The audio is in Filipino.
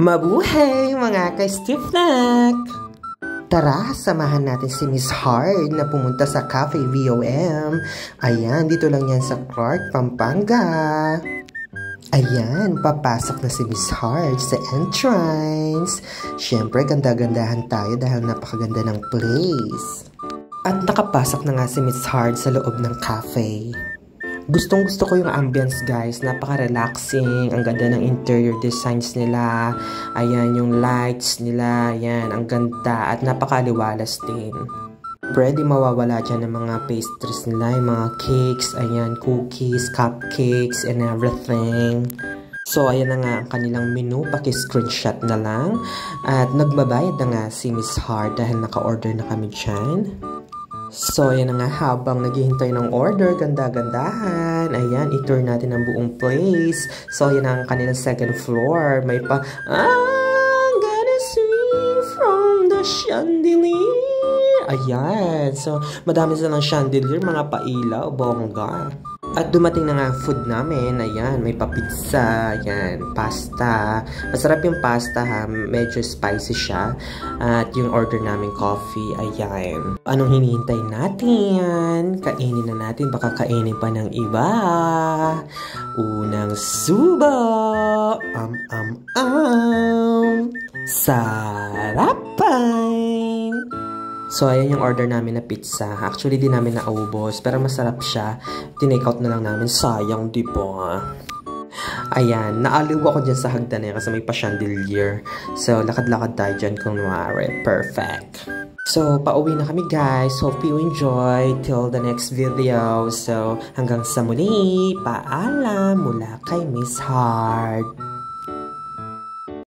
Mabuhay mga ka-stiffneck! Tara, samahan natin si Miss Hard na pumunta sa Cafe VOM. Ayan, dito lang yan sa Clark, Pampanga. Ayan, papasok na si Miss Hard sa entrance. Siyempre, ganda-gandahan tayo dahil napakaganda ng place. At nakapasok na nga si Miss Hard sa loob ng cafe. Gustong-gusto ko yung ambience, guys. Napaka-relaxing. Ang ganda ng interior designs nila. Ayan, yung lights nila. Ayan, ang ganda. At napakaliwalas din. Pwede mawawala dyan ng mga pastries nila. Yung mga cakes. Ayan, cookies, cupcakes, and everything. So, ayan na nga ang kanilang menu. Paki-screenshot na lang. At nagbabayad na nga si Miss Hard dahil naka-order na kami dyan. So, ayan na nga, habang naghihintay ng order, ganda-gandahan. Ayan, i-tour natin ang buong place. So, ayan ang kanilang second floor. May pa, I'm gonna swing from the chandelier. Ayan. So, madami silang chandelier, mga pailaw, bongga. At dumating na nga ang food namin. Ayan, may pa-pizza. Ayan, pasta. Masarap yung pasta ha. Medyo spicy siya. At yung order namin coffee. Ayan. Anong hinihintay natin? Kainin na natin. Baka kainin pa ng iba. Unang subo. Sarapan! So, ayan yung order namin na pizza. Actually, di namin naubos. Pero masarap siya. Tinake out na lang namin. Sayang, di ba? Ayan. Naaliw ako dyan sa hagdan na yan kasi may pa-chandelier. So, lakad-lakad tayo dyan kunwari. Perfect. So, pauwi na kami, guys. Hope you enjoy. Till the next video. So, hanggang sa muli. Paalam mula kay Miss Hard.